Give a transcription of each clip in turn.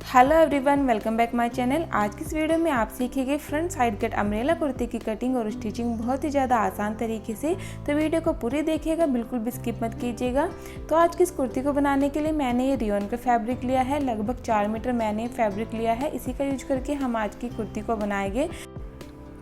Hello everyone, welcome back my channel. आज की इस वीडियो में आप सीखेंगे front side cut umbrella kurti की कटिंग और स्टिचिंग बहुत ही ज़्यादा आसान तरीके से। तो वीडियो को पूरी देखिएगा, बिल्कुल भी स्किप मत कीजिएगा। तो आज की इस कुर्ती को बनाने के लिए मैंने ये रियोन का फैब्रिक लिया है, लगभग 4 मीटर मैंने फैब्रिक लिया है। इसी का यूज करके हम आज की कुर्ती को बनाएंगे।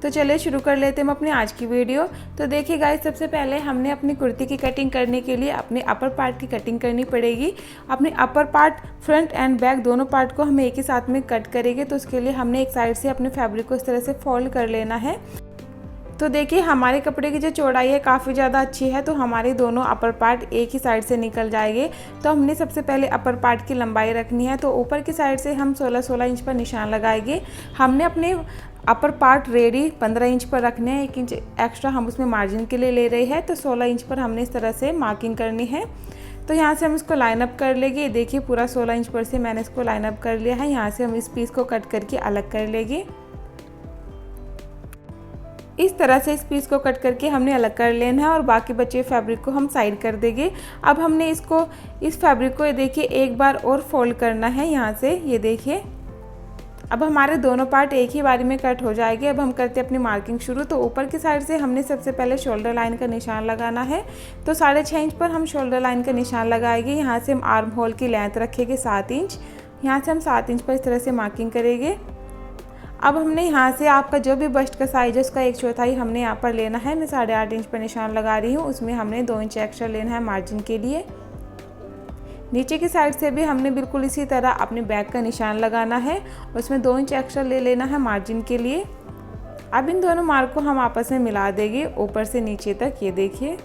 तो चलिए शुरू कर लेते हैं हम अपनी आज की वीडियो। तो देखिए गाइस, सबसे पहले हमने अपनी कुर्ती की कटिंग करने के लिए अपने अपर पार्ट की कटिंग करनी पड़ेगी। अपने upper part, front end back दोनों पार्ट को हमें एक ही साथ में कट करेंगे। तो उसके लिए हमने एक साइड से अपने फैब्रिक को इस तरह से फोल्ड कर लेना है। तो देखिए हमारे कपड़े की जो चौड़ाई है काफ़ी ज़्यादा अच्छी है, तो हमारे दोनों अपर पार्ट एक ही साइड से निकल जाएंगे। तो हमने सबसे पहले अपर पार्ट की लंबाई रखनी है। तो ऊपर की साइड से हम 16-16 इंच पर निशान लगाएंगे। हमने अपने अपर पार्ट रेडी 15 इंच पर रखने हैं, 1 इंच एक्स्ट्रा हम उसमें मार्जिन के लिए ले रहे हैं। तो 16 इंच पर हमने इस तरह से मार्किंग करनी है। तो यहाँ से हम इसको लाइन अप कर लेंगे। देखिए पूरा 16 इंच पर से मैंने इसको लाइन अप कर लिया है। यहाँ से हम इस पीस को कट करके अलग कर लेंगे। इस तरह से इस पीस को कट करके हमने अलग कर लेना है और बाकी बचे फैब्रिक को हम साइड कर देंगे। अब हमने इस फैब्रिक को ये देखिए एक बार और फोल्ड करना है। यहाँ से ये देखिए अब हमारे दोनों पार्ट एक ही बारी में कट हो जाएंगे। अब हम करते हैं अपनी मार्किंग शुरू। तो ऊपर की साइड से हमने सबसे पहले शोल्डर लाइन का निशान लगाना है। तो 6.5 इंच पर हम शोल्डर लाइन का निशान लगाएंगे। यहाँ से हम आर्म होल की लेंथ रखेंगे 7 इंच। यहाँ से हम 7 इंच पर इस तरह से मार्किंग करेंगे। अब हमने यहाँ से आपका जो भी बस्ट का साइज है उसका 1/4 हमने यहाँ पर लेना है। मैं 8.5 इंच पर निशान लगा रही हूँ। उसमें हमने 2 इंच एक्स्ट्रा लेना है मार्जिन के लिए। नीचे की साइड से भी हमने बिल्कुल इसी तरह अपने बैक का निशान लगाना है। उसमें 2 इंच एक्स्ट्रा ले लेना है मार्जिन के लिए। अब इन दोनों मार्क को हम आपस में मिला देंगे ऊपर से नीचे तक। ये देखिए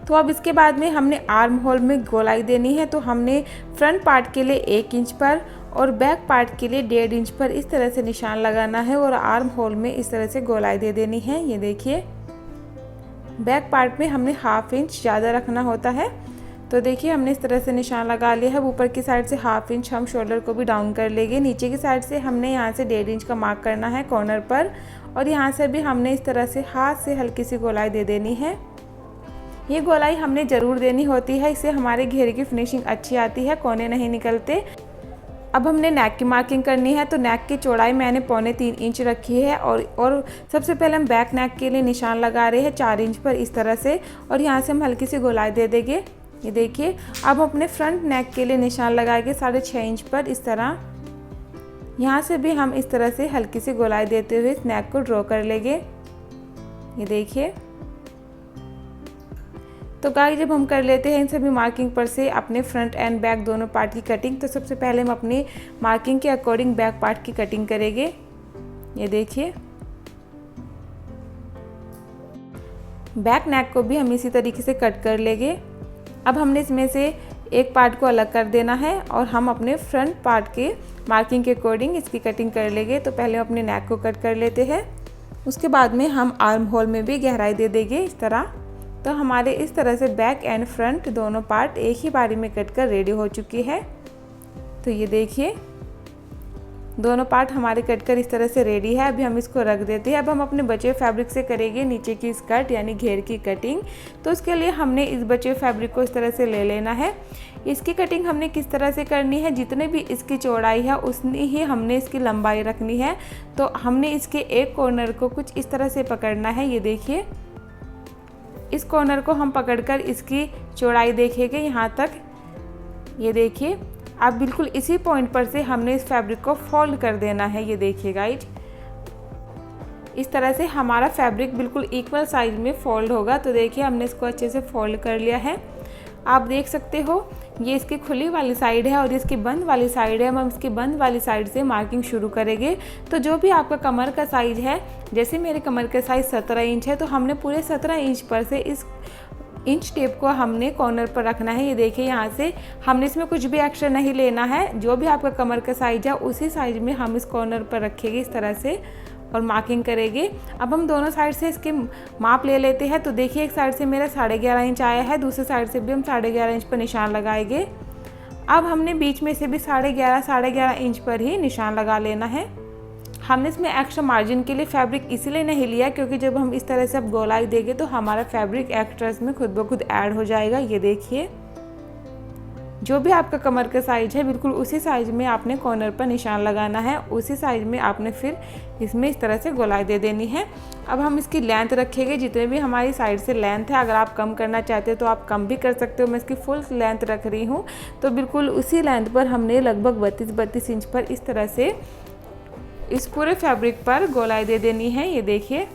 तो अब इसके बाद में हमने आर्म होल में गोलाई देनी है। तो हमने फ्रंट पार्ट के लिए 1 इंच पर और बैक पार्ट के लिए 1.5 इंच पर इस तरह से निशान लगाना है और आर्म होल में इस तरह से गोलाई दे देनी है। ये देखिए बैक पार्ट में हमने 1/2 इंच ज़्यादा रखना होता है। तो देखिए हमने इस तरह से निशान लगा लिया है। ऊपर की साइड से 1/2 इंच हम शोल्डर को भी डाउन कर लेंगे। नीचे की साइड से हमने यहाँ से 1.5 इंच का मार्क करना है कॉर्नर पर और यहाँ से भी हमने इस तरह से हाथ से हल्की सी गोलाई दे देनी है। ये गोलाई हमने ज़रूर देनी होती है, इससे हमारे घेरे की फिनिशिंग अच्छी आती है, कोने नहीं निकलते। अब हमने नेक की मार्किंग करनी है। तो नेक की चौड़ाई मैंने 2.25 इंच रखी है और सबसे पहले हम बैक नेक के लिए निशान लगा रहे हैं 4 इंच पर इस तरह से और यहाँ से हम हल्की सी गोलाई दे देंगे। ये देखिए अब अपने फ्रंट नेक के लिए निशान लगाएंगे 6.5 इंच पर इस तरह। यहाँ से भी हम इस तरह से हल्की सी गोलाई देते हुए इस नेक को ड्रॉ कर लेंगे। ये देखिए तो गाइस जब हम कर लेते हैं इन सभी मार्किंग पर से अपने फ्रंट एंड बैक दोनों पार्ट की कटिंग, तो सबसे पहले हम अपनी मार्किंग के अकॉर्डिंग बैक पार्ट की कटिंग करेंगे। ये देखिए बैक नेक को भी हम इसी तरीके से कट कर लेंगे। अब हमने इसमें से एक पार्ट को अलग कर देना है और हम अपने फ्रंट पार्ट के मार्किंग के अकॉर्डिंग इसकी कटिंग कर लेंगे। तो पहले हम अपने नेक को कट कर लेते हैं, उसके बाद में हम आर्म होल में भी गहराई दे देंगे इस तरह। तो हमारे इस तरह से बैक एंड फ्रंट दोनों पार्ट एक ही बारी में कट कर रेडी हो चुकी है। तो ये देखिए दोनों पार्ट हमारे कट कर इस तरह से रेडी है। अभी हम इसको रख देते हैं। अब हम अपने बचे फैब्रिक से करेंगे नीचे की स्कर्ट यानी घेर की कटिंग। तो उसके लिए हमने इस बचे फैब्रिक को इस तरह से ले लेना है। इसकी कटिंग हमने किस तरह से करनी है, जितने भी इसकी चौड़ाई है उतनी ही हमने इसकी लंबाई रखनी है। तो हमने इसके एक कॉर्नर को कुछ इस तरह से पकड़ना है। ये देखिए इस कॉर्नर को हम पकड़कर इसकी चौड़ाई देखेंगे यहाँ तक। ये देखिए अब बिल्कुल इसी पॉइंट पर से हमने इस फैब्रिक को फोल्ड कर देना है। ये देखिए गाइज इस तरह से हमारा फैब्रिक बिल्कुल इक्वल साइज में फोल्ड होगा। तो देखिए हमने इसको अच्छे से फोल्ड कर लिया है। आप देख सकते हो ये इसकी खुली वाली साइड है और इसकी बंद वाली साइड है। हम इसकी बंद वाली साइड से मार्किंग शुरू करेंगे। तो जो भी आपका कमर का साइज है, जैसे मेरे कमर का साइज 17 इंच है, तो हमने पूरे 17 इंच पर से इस इंच टेप को हमने कॉर्नर पर रखना है। ये देखिए यहाँ से हमने इसमें कुछ भी एक्स्ट्रा नहीं लेना है। जो भी आपका कमर का साइज है उसी साइज में हम इस कॉर्नर पर रखेंगे इस तरह से और मार्किंग करेंगे। अब हम दोनों साइड से इसके माप ले लेते हैं। तो देखिए एक साइड से मेरा 11.5 इंच आया है, दूसरी साइड से भी हम 11.5 इंच पर निशान लगाएंगे। अब हमने बीच में से भी 11.5 इंच पर ही निशान लगा लेना है। हमने इसमें एक्स्ट्रा मार्जिन के लिए फैब्रिक इसीलिए नहीं लिया क्योंकि जब हम इस तरह से अब गोलाई देंगे तो हमारा फैब्रिक एक्स्ट्रा इसमें खुद ब खुद ऐड हो जाएगा। ये देखिए, जो भी आपका कमर का साइज है बिल्कुल उसी साइज में आपने कॉर्नर पर निशान लगाना है, उसी साइज में आपने फिर इसमें इस तरह से गोलाई दे देनी है। अब हम इसकी लेंथ रखेंगे, जितने भी हमारी साइड से लेंथ है, अगर आप कम करना चाहते हो तो आप कम भी कर सकते हो। मैं इसकी फुल लेंथ रख रही हूँ, तो बिल्कुल उसी लेंथ पर हमने लगभग 32 इंच पर इस तरह से इस पूरे फैब्रिक पर गोलाई दे देनी है। ये देखिए,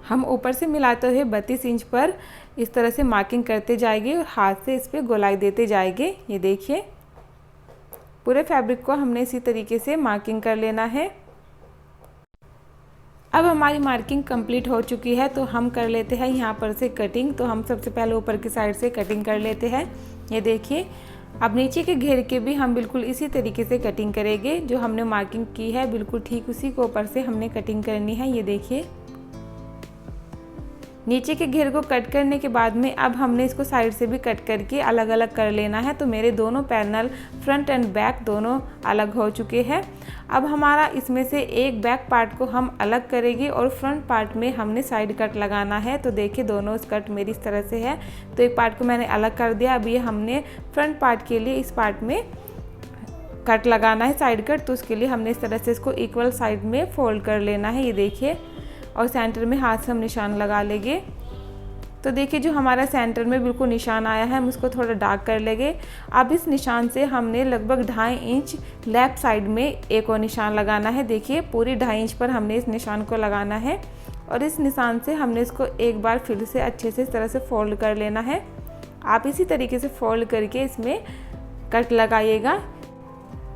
हम ऊपर से मिलाते हुए 32 इंच पर इस तरह से मार्किंग करते जाएंगे और हाथ से इस पर गोलाई देते जाएंगे। ये देखिए, पूरे फैब्रिक को हमने इसी तरीके से मार्किंग कर लेना है। अब हमारी मार्किंग कंप्लीट हो चुकी है, तो हम कर लेते हैं यहाँ पर से कटिंग। तो हम सबसे पहले ऊपर की साइड से कटिंग कर लेते हैं। ये देखिए, अब नीचे के घेर के भी हम बिल्कुल इसी तरीके से कटिंग करेंगे। जो हमने मार्किंग की है बिल्कुल ठीक उसी को ऊपर से हमने कटिंग करनी है। ये देखिए, नीचे के घेर को कट करने के बाद में अब हमने इसको साइड से भी कट करके अलग अलग कर लेना है। तो मेरे दोनों पैनल फ्रंट एंड बैक दोनों अलग हो चुके हैं। अब हमारा इसमें से एक बैक पार्ट को हम अलग करेंगे और फ्रंट पार्ट में हमने साइड कट लगाना है। तो देखिए, दोनों कट मेरी इस तरह से है, तो एक पार्ट को मैंने अलग कर दिया। अब ये हमने फ्रंट पार्ट के लिए इस पार्ट में कट लगाना है, साइड कट। तो उसके लिए हमने इस तरह से इसको इक्वल साइड में फोल्ड कर लेना है। ये देखिए, और सेंटर में हाथ से हम निशान लगा लेंगे। तो देखिए, जो हमारा सेंटर में बिल्कुल निशान आया है, हम उसको थोड़ा डार्क कर लेंगे। अब इस निशान से हमने लगभग 2.5 इंच लेफ्ट साइड में एक और निशान लगाना है। देखिए, पूरी 2.5 इंच पर हमने इस निशान को लगाना है और इस निशान से हमने इसको एक बार फिर से अच्छे से इस तरह से फोल्ड कर लेना है। आप इसी तरीके से फोल्ड करके इसमें कट लगाइएगा।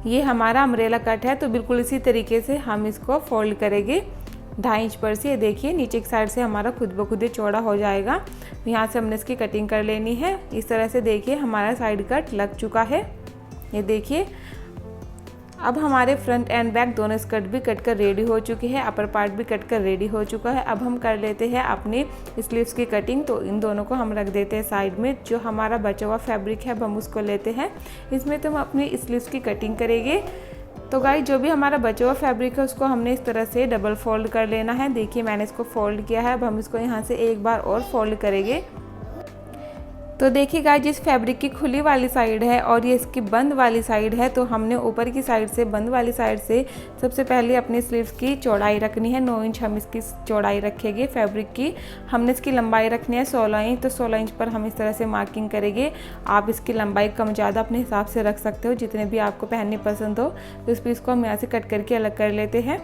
ये हमारा अम्ब्रेला कट है, तो बिल्कुल इसी तरीके से हम इसको फोल्ड करेंगे 2.5 इंच पर से। ये देखिए, नीचे की साइड से हमारा खुद ब खुद ही चौड़ा हो जाएगा। यहाँ से हमने इसकी कटिंग कर लेनी है। इस तरह से देखिए, हमारा साइड कट लग चुका है। ये देखिए, अब हमारे फ्रंट एंड बैक दोनों स्कर्ट भी कट कर रेडी हो चुकी है, अपर पार्ट भी कट कर रेडी हो चुका है। अब हम कर लेते हैं अपनी स्लीव्स की कटिंग। तो इन दोनों को हम रख देते हैं साइड में। जो हमारा बचा हुआ फैब्रिक है अब हम उसको लेते हैं। इसमें तो हम अपनी स्लीव्स की कटिंग करेंगे। तो गाइस, जो भी हमारा बचा हुआ फैब्रिक है उसको हमने इस तरह से डबल फोल्ड कर लेना है। देखिए, मैंने इसको फोल्ड किया है। अब हम इसको यहाँ से एक बार और फोल्ड करेंगे। तो देखिए गाइस, जिस फैब्रिक की खुली वाली साइड है और ये इसकी बंद वाली साइड है, तो हमने ऊपर की साइड से बंद वाली साइड से सबसे पहले अपनी स्लीव्स की चौड़ाई रखनी है। 9 इंच हम इसकी चौड़ाई रखेंगे फैब्रिक की। हमने इसकी लंबाई रखनी है 16 इंच, तो 16 इंच पर हम इस तरह से मार्किंग करेंगे। आप इसकी लंबाई कम ज़्यादा अपने हिसाब से रख सकते हो, जितने भी आपको पहननी पसंद हो। तो इस पीस को हम यहाँ से कट करके अलग कर लेते हैं।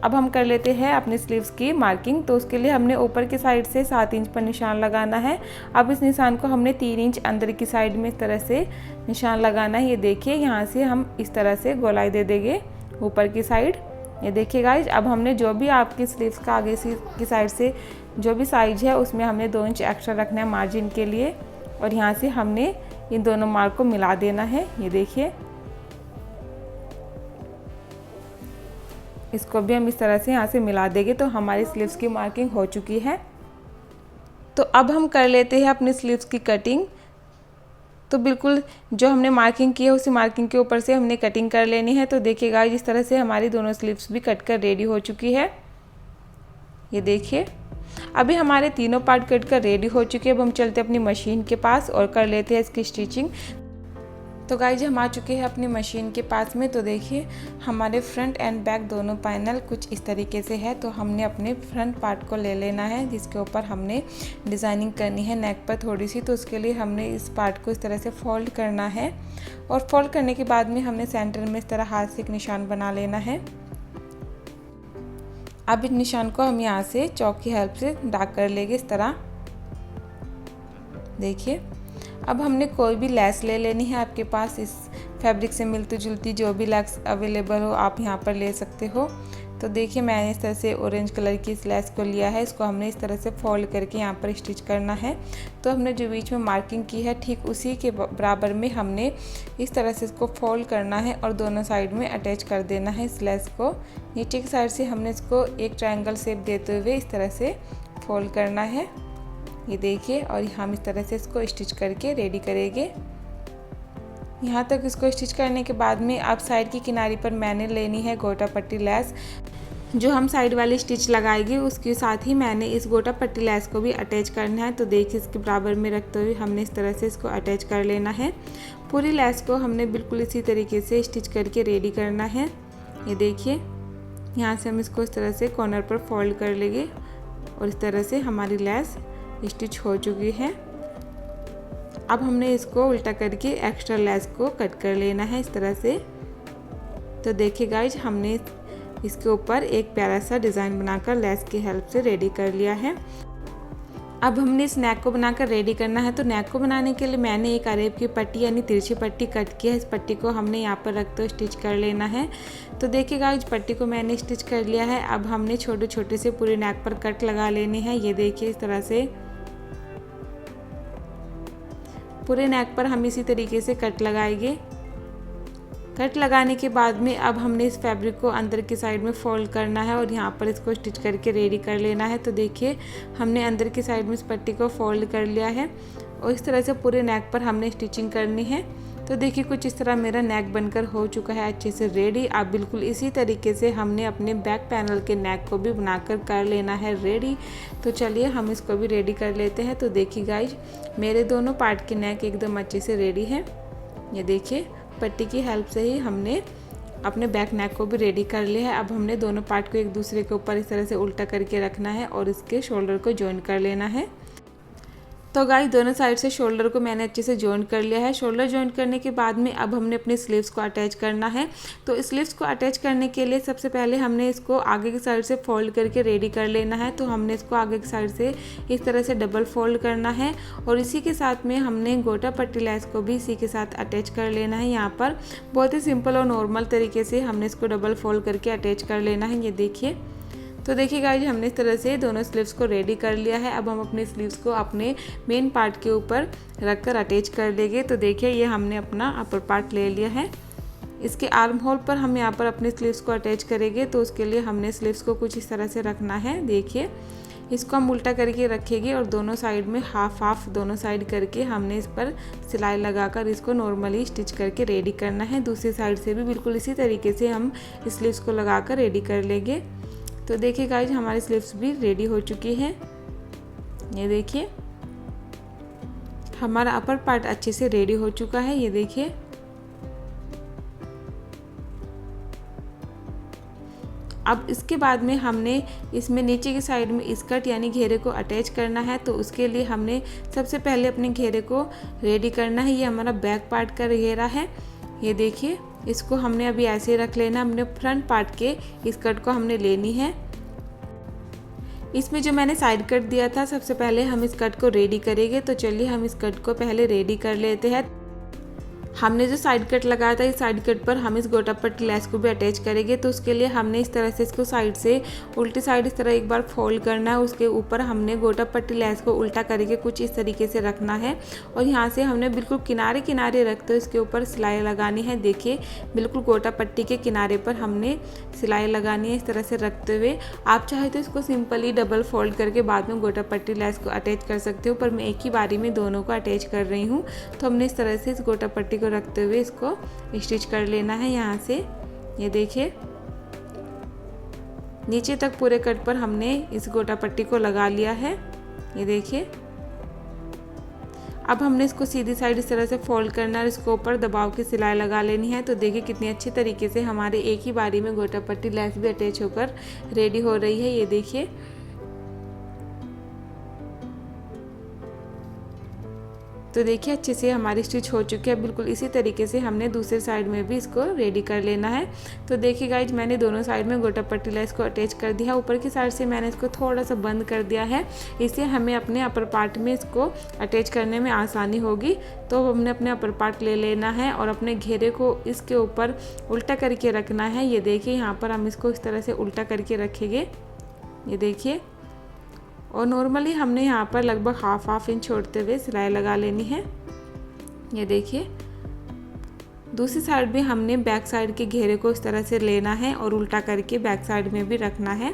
अब हम कर लेते हैं अपनी स्लीव्स की मार्किंग। तो उसके लिए हमने ऊपर की साइड से 7 इंच पर निशान लगाना है। अब इस निशान को हमने 3 इंच अंदर की साइड में इस तरह से निशान लगाना है। ये देखिए, यहाँ से हम इस तरह से गोलाई दे देंगे ऊपर की साइड। ये देखिए गाइज, अब हमने जो भी आपकी स्लीव्स का आगे की साइड से जो भी साइज है उसमें हमने 2 इंच एक्स्ट्रा रखना है मार्जिन के लिए, और यहाँ से हमने इन दोनों मार्क को मिला देना है। ये देखिए, इसको भी हम इस तरह से यहाँ से मिला देंगे। तो हमारी स्लीव्स की मार्किंग हो चुकी है। तो अब हम कर लेते हैं अपनी स्लीव्स की कटिंग। तो बिल्कुल जो हमने मार्किंग की है उसी मार्किंग के ऊपर से हमने कटिंग कर लेनी है। तो देखिएगा, इस तरह से हमारी दोनों स्लीव्स भी कट कर रेडी हो चुकी है। ये देखिए, अभी हमारे तीनों पार्ट कट कर रेडी हो चुके हैं। अब हम चलते हैं अपनी मशीन के पास और कर लेते हैं इसकी स्टिचिंग। तो गाइज, हम आ चुके हैं अपनी मशीन के पास में। तो देखिए, हमारे फ्रंट एंड बैक दोनों पैनल कुछ इस तरीके से है। तो हमने अपने फ्रंट पार्ट को ले लेना है, जिसके ऊपर हमने डिज़ाइनिंग करनी है नेक पर थोड़ी सी। तो उसके लिए हमने इस पार्ट को इस तरह से फोल्ड करना है, और फोल्ड करने के बाद में हमने सेंटर में इस तरह हाथ से एक निशान बना लेना है। अब इस निशान को हम यहाँ से चौक की हेल्प से डार्क कर लेंगे इस तरह। देखिए, अब हमने कोई भी लेस ले लेनी है। आपके पास इस फैब्रिक से मिलती जुलती जो भी लेस अवेलेबल हो आप यहाँ पर ले सकते हो। तो देखिए, मैंने इस तरह से ऑरेंज कलर की इस लेस को लिया है। इसको हमने इस तरह से फोल्ड करके यहाँ पर स्टिच करना है। तो हमने जो बीच में मार्किंग की है ठीक उसी के बराबर में हमने इस तरह से इसको फोल्ड करना है और दोनों साइड में अटैच कर देना है इस लेस को। नीचे की साइड से हमने इसको एक ट्रायंगल शेप देते हुए इस तरह से फोल्ड करना है। ये देखिए, और हम इस तरह से इसको स्टिच करके रेडी करेंगे। यहाँ तक इसको स्टिच करने के बाद में अब साइड की किनारी पर मैंने लेनी है गोटा पट्टी लैस। जो हम साइड वाली स्टिच लगाएंगे उसके साथ ही मैंने इस गोटा पट्टी लैस को भी अटैच करना है। तो देखिए इसके बराबर में रखते हुए हमने इस तरह से इसको अटैच कर लेना है। पूरी लैस को हमने बिल्कुल इसी तरीके से स्टिच करके रेडी करना है। ये देखिए यहाँ से हम इसको इस तरह से कॉर्नर पर फोल्ड कर लेंगे और इस तरह से हमारी लैस स्टिच हो चुकी है। अब हमने इसको उल्टा करके एक्स्ट्रा लैस को कट कर लेना है इस तरह से। तो देखिए गाइज हमने इसके ऊपर एक प्यारा सा डिज़ाइन बनाकर लैस की हेल्प से रेडी कर लिया है। अब हमने इस नेक को बनाकर रेडी करना है। तो नेक को बनाने के लिए मैंने एक अरेब की पट्टी यानी तिरछी पट्टी कट की है। इस पट्टी को हमने यहाँ पर रखते हुए स्टिच कर लेना है। तो देखिएगा इस पट्टी को मैंने स्टिच कर लिया है। अब हमने छोटे छोटे से पूरे नेक पर कट लगा लेने हैं। ये देखिए इस तरह से पूरे नेक पर हम इसी तरीके से कट लगाएंगे। कट लगाने के बाद में अब हमने इस फैब्रिक को अंदर की साइड में फोल्ड करना है और यहाँ पर इसको स्टिच करके रेडी कर लेना है। तो देखिए हमने अंदर की साइड में इस पट्टी को फोल्ड कर लिया है और इस तरह से पूरे नेक पर हमने स्टिचिंग करनी है। तो देखिए कुछ इस तरह मेरा नेक बनकर हो चुका है अच्छे से रेडी। अब बिल्कुल इसी तरीके से हमने अपने बैक पैनल के नेक को भी बनाकर कर लेना है रेडी। तो चलिए हम इसको भी रेडी कर लेते हैं। तो देखिए गाइज मेरे दोनों पार्ट के नेक एकदम अच्छे से रेडी है। ये देखिए पट्टी की हेल्प से ही हमने अपने बैक नेक को भी रेडी कर लिया है। अब हमने दोनों पार्ट को एक दूसरे के ऊपर इस तरह से उल्टा करके रखना है और इसके शोल्डर को जॉइन कर लेना है। तो गाइस दोनों साइड से शोल्डर को मैंने अच्छे से जॉइन कर लिया है। शोल्डर जॉइन करने के बाद में अब हमने अपने स्लीव्स को अटैच करना है। तो स्लीव्स को अटैच करने के लिए सबसे पहले हमने इसको आगे की साइड से फोल्ड करके रेडी कर लेना है। तो हमने इसको आगे की साइड से इस तरह से डबल फोल्ड करना है और इसी के साथ में हमने गोटा पट्टी लैस को भी इसी के साथ अटैच कर लेना है। यहाँ पर बहुत ही सिंपल और नॉर्मल तरीके से हमने इसको डबल फोल्ड करके अटैच कर लेना है। ये देखिए तो देखिए गाइज हमने इस तरह से दोनों स्लीव्स को रेडी कर लिया है। अब हम अपने स्लीव्स को अपने मेन पार्ट के ऊपर रखकर अटैच कर लेंगे। तो देखिए ये हमने अपना अपर पार्ट ले लिया है। इसके आर्म होल पर हम यहाँ पर अपने स्लीव्स को अटैच करेंगे। तो उसके लिए हमने स्लीव्स को कुछ इस तरह से रखना है। देखिए इसको हम उल्टा करके रखेंगे और दोनों साइड में हाफ हाफ दोनों साइड करके हमने इस पर सिलाई लगाकर इसको नॉर्मली स्टिच करके रेडी करना है। दूसरी साइड से भी बिल्कुल इसी तरीके से हम स्लीव्स को लगाकर रेडी कर लेंगे। तो देखिए गाइज हमारी स्लीव्स भी रेडी हो चुकी है। ये देखिए हमारा अपर पार्ट अच्छे से रेडी हो चुका है। ये देखिए अब इसके बाद में हमने इसमें नीचे की साइड में स्कर्ट यानी घेरे को अटैच करना है। तो उसके लिए हमने सबसे पहले अपने घेरे को रेडी करना है। ये हमारा बैक पार्ट का घेरा है। ये देखिए इसको हमने अभी ऐसे रख लेना। हमने फ्रंट पार्ट के स्कर्ट को हमने लेनी है। इसमें जो मैंने साइड कट दिया था सबसे पहले हम इस कट को रेडी करेंगे। तो चलिए हम इस कट को पहले रेडी कर लेते हैं। हमने जो साइड कट लगाया था इस साइड कट पर हम इस गोटा पट्टी लैस को भी अटैच करेंगे। तो उसके लिए हमने इस तरह से इसको साइड से उल्टी साइड इस तरह एक बार फोल्ड करना है। उसके ऊपर हमने गोटा पट्टी लैस को उल्टा करके कुछ इस तरीके से रखना है और यहाँ से हमने बिल्कुल किनारे किनारे रखते हुए इसके ऊपर सिलाई लगानी है। देखिए बिल्कुल गोटा पट्टी के किनारे पर हमने सिलाई लगानी है इस तरह से रखते हुए। आप चाहे तो इसको सिंपली डबल फोल्ड करके बाद में गोटा पट्टी लैस को अटैच कर सकते हो, पर मैं एक ही बारी में दोनों को अटैच कर रही हूँ। तो हमने इस तरह से इस गोटा पट्टी को रखते हुए इसको स्टिच कर लेना है। यहाँ से ये देखिए नीचे तक पूरे कट पर हमने इस गोटा पट्टी को लगा लिया है। ये देखिए अब हमने इसको सीधी साइड इस तरह से फोल्ड करना है और इसको ऊपर दबाव की सिलाई लगा लेनी है। तो देखिए कितनी अच्छी तरीके से हमारे एक ही बारी में गोटा पट्टी लैस भी अटैच होकर रेडी हो रही है। ये देखिए तो देखिए अच्छे से हमारी स्टिच हो चुकी है। बिल्कुल इसी तरीके से हमने दूसरे साइड में भी इसको रेडी कर लेना है। तो देखिए गाइज मैंने दोनों साइड में गोटा पट्टी लैस को अटैच कर दिया। ऊपर की साइड से मैंने इसको थोड़ा सा बंद कर दिया है, इससे हमें अपने अपर पार्ट में इसको अटैच करने में आसानी होगी। तो हमने अपने अपर पार्ट ले लेना है और अपने घेरे को इसके ऊपर उल्टा करके रखना है। ये देखिए यहाँ पर हम इसको इस तरह से उल्टा करके रखेंगे। ये देखिए और नॉर्मली हमने यहाँ पर लगभग हाफ इंच छोड़ते हुए सिलाई लगा लेनी है। ये देखिए दूसरी साइड भी हमने बैक साइड के घेरे को इस तरह से लेना है और उल्टा करके बैक साइड में भी रखना है।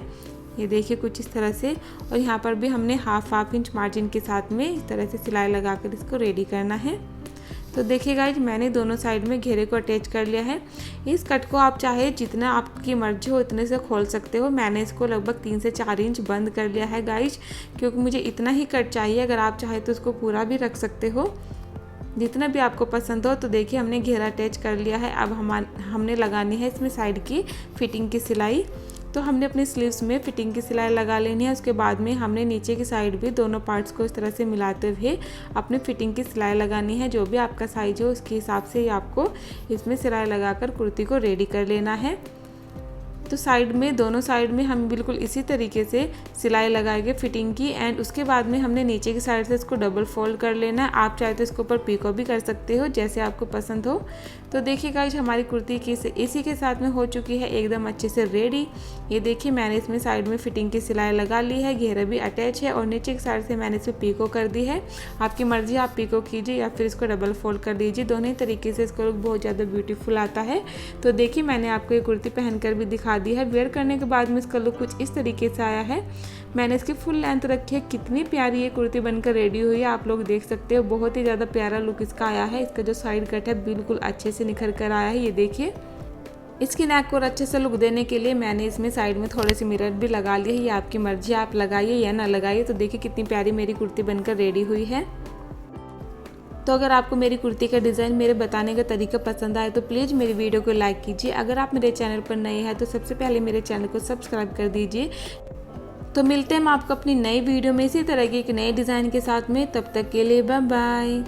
ये देखिए कुछ इस तरह से, और यहाँ पर भी हमने हाफ इंच मार्जिन के साथ में इस तरह से सिलाई लगाकर इसको रेडी करना है। तो देखिए गाइज मैंने दोनों साइड में घेरे को अटैच कर लिया है। इस कट को आप चाहे जितना आपकी मर्जी हो उतने से खोल सकते हो। मैंने इसको लगभग 3 से 4 इंच बंद कर लिया है गाइज, क्योंकि मुझे इतना ही कट चाहिए। अगर आप चाहे तो उसको पूरा भी रख सकते हो, जितना भी आपको पसंद हो। तो देखिए हमने घेरा अटैच कर लिया है। अब हमने लगानी है इसमें साइड की फिटिंग की सिलाई। तो हमने अपनी स्लीव्स में फिटिंग की सिलाई लगा लेनी है। उसके बाद में हमने नीचे की साइड भी दोनों पार्ट्स को इस तरह से मिलाते हुए अपनी फिटिंग की सिलाई लगानी है। जो भी आपका साइज हो उसके हिसाब से ही आपको इसमें सिलाई लगाकर कुर्ती को रेडी कर लेना है। तो साइड में दोनों साइड में हम बिल्कुल इसी तरीके से सिलाई लगाएंगे फिटिंग की। एंड उसके बाद में हमने नीचे की साइड से इसको डबल फोल्ड कर लेना है। आप चाहे तो इसके ऊपर पीको भी कर सकते हो, जैसे आपको पसंद हो। तो देखिए गाइस हमारी कुर्ती की इसी के साथ में हो चुकी है एकदम अच्छे से रेडी। ये देखिए मैंने इसमें साइड में फिटिंग की सिलाई लगा ली है, घेरा भी अटैच है और नीचे की साइड से मैंने इसमें पीको कर दी है। आपकी मर्जी, आप पीको कीजिए या फिर इसको डबल फोल्ड कर दीजिए। दोनों ही तरीके से इसका लुक बहुत ज़्यादा ब्यूटीफुल आता है। तो देखिए मैंने आपको ये कुर्ती पहनकर भी दिखा दी है। वेयर करने के बाद में इसका लुक कुछ इस तरीके से आया है। मैंने इसकी फुल लेंथ रखी है। कितनी प्यारी ये कुर्ती बनकर रेडी हुई है आप लोग देख सकते हो। बहुत ही ज़्यादा प्यारा लुक इसका आया है। इसका जो साइड कट है बिल्कुल अच्छे से निखर कर आया है। ये देखिए इसकी नेक को अच्छे से लुक देने के लिए मैंने इसमें साइड में थोड़े से मिरर भी लगा लिए। ये आपकी मर्जी, आप लगाइए या ना लगाइए। तो देखिए कितनी प्यारी मेरी कुर्ती बनकर रेडी हुई है। तो अगर आपको मेरी कुर्ती का डिज़ाइन, मेरे बताने का तरीका पसंद आए तो प्लीज़ मेरी वीडियो को लाइक कीजिए। अगर आप मेरे चैनल पर नए हैं तो सबसे पहले मेरे चैनल को सब्सक्राइब कर दीजिए। तो मिलते हैं हम आपको अपनी नई वीडियो में इसी तरह की एक नए डिज़ाइन के साथ में। तब तक के लिए बाय बाय।